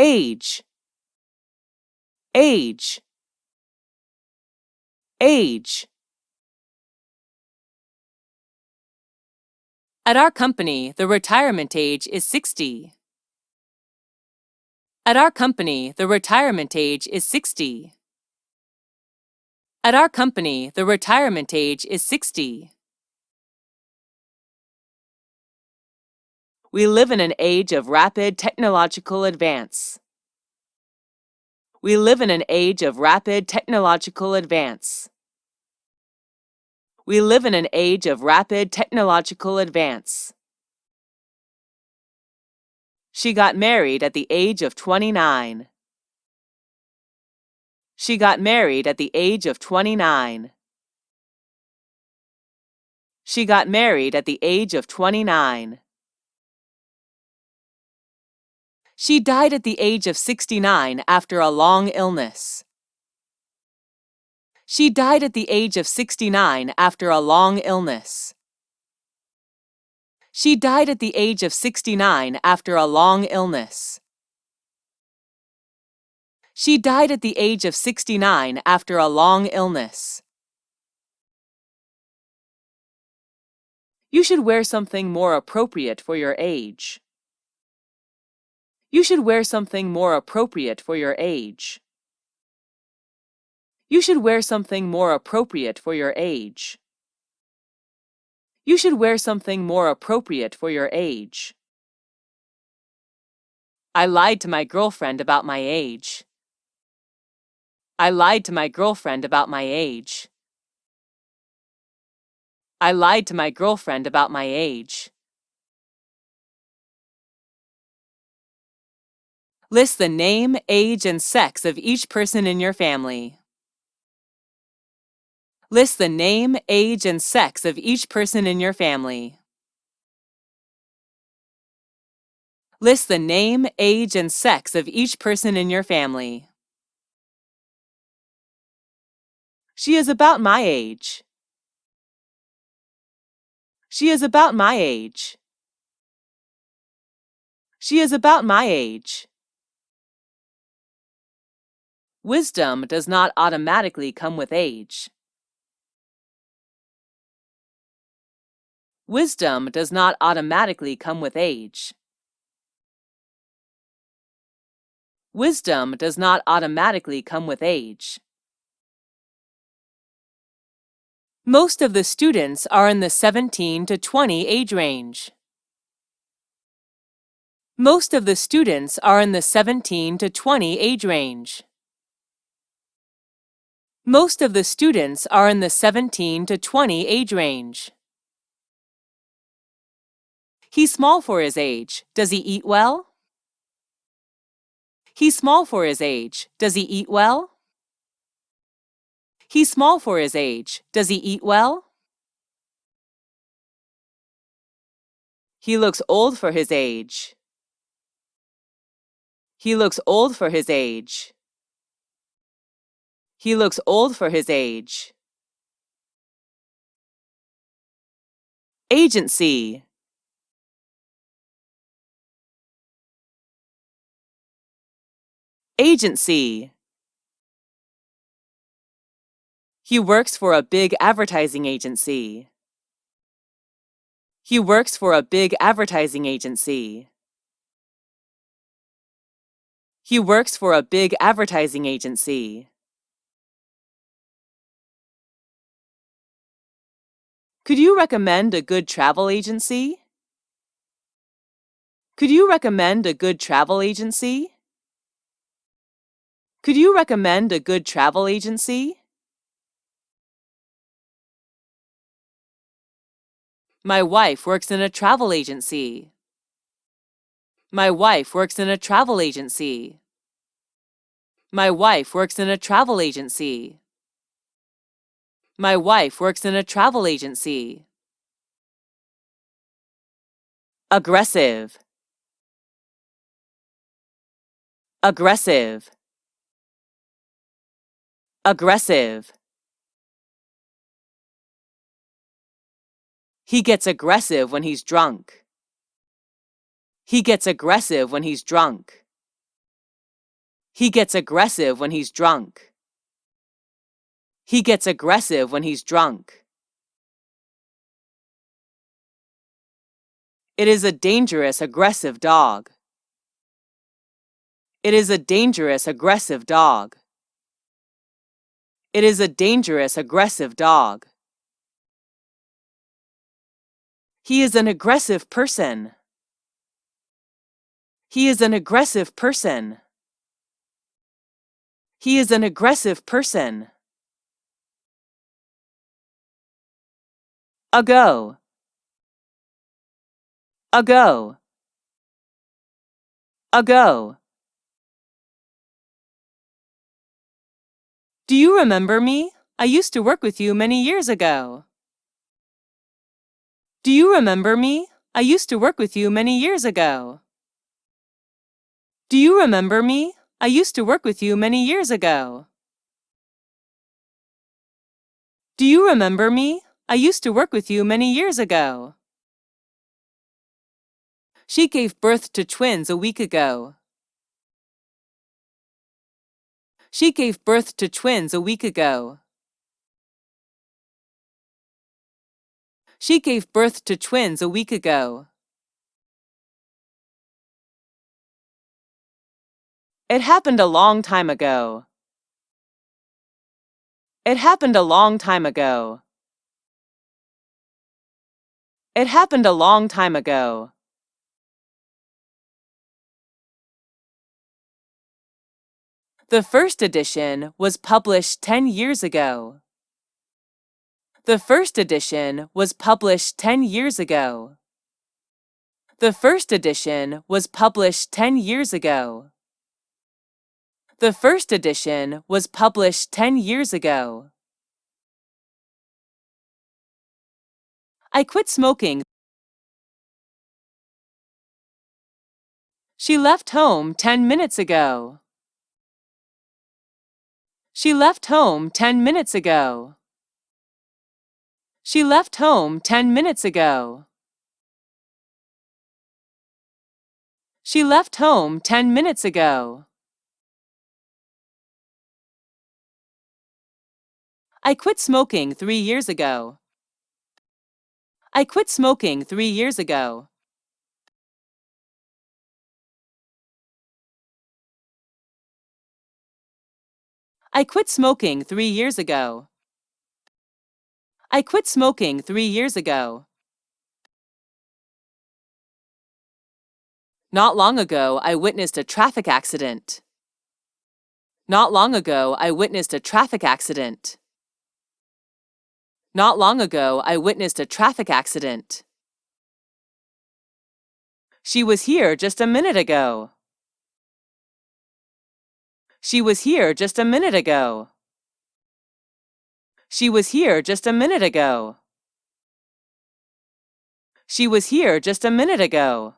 age, age, age. At our company, the retirement age is 60. At our company, the retirement age is 60. At our company, the retirement age is 60. We live in an age of rapid technological advance. We live in an age of rapid technological advance. We live in an age of rapid technological advance. She got married at the age of 29. She got married at the age of 29. She got married at the age of 29. She died at the age of 69 after a long illness. She died at the age of 69 after a long illness. She died at the age of 69 after a long illness. She died at the age of 69 after a long illness. You should wear something more appropriate for your age. You should wear something more appropriate for your age. You should wear something more appropriate for your age. You should wear something more appropriate for your age. I lied to my girlfriend about my age. I lied to my girlfriend about my age. I lied to my girlfriend about my age. List the name, age, and sex of each person in your family. List the name, age, and sex of each person in your family. List the name, age, and sex of each person in your family. She is about my age. She is about my age. She is about my age. Wisdom does not automatically come with age. Wisdom does not automatically come with age. Wisdom does not automatically come with age. Most of the students are in the 17 to 20 age range. Most of the students are in the 17 to 20 age range. Most of the students are in the 17 to 20 age range. He's small for his age. Does he eat well? He's small for his age. Does he eat well? He's small for his age. Does he eat well? He looks old for his age. He looks old for his age. He looks old for his age. Agency. Agency. He works for a big advertising agency. He works for a big advertising agency. He works for a big advertising agency. Could you recommend a good travel agency? Could you recommend a good travel agency? Could you recommend a good travel agency? My wife works in a travel agency. My wife works in a travel agency. My wife works in a travel agency. My wife works in a travel agency. Aggressive. Aggressive. Aggressive. He gets aggressive when he's drunk. He gets aggressive when he's drunk. He gets aggressive when he's drunk. He gets aggressive when he's drunk. It is a dangerous, aggressive dog. It is a dangerous, aggressive dog. It is a dangerous, aggressive dog. He is an aggressive person. He is an aggressive person. He is an aggressive person. Ago. Ago. Ago. Do you remember me? I used to work with you many years ago. Do you remember me? I used to work with you many years ago. Do you remember me? I used to work with you many years ago. Do you remember me? I used to work with you many years ago. She gave birth to twins a week ago. She gave birth to twins a week ago. She gave birth to twins a week ago. It happened a long time ago. It happened a long time ago. It happened a long time ago. The first edition was published 10 years ago. The first edition was published 10 years ago. The first edition was published 10 years ago. The first edition was published 10 years ago. I quit smoking. She left home 10 minutes ago. She left home 10 minutes ago. She left home 10 minutes ago. She left home 10 minutes ago. I quit smoking 3 years ago. I quit smoking 3 years ago. I quit smoking 3 years ago. I quit smoking 3 years ago. Not long ago, I witnessed a traffic accident. Not long ago, I witnessed a traffic accident. Not long ago, I witnessed a traffic accident. She was here just a minute ago. She was here just a minute ago. She was here just a minute ago. She was here just a minute ago.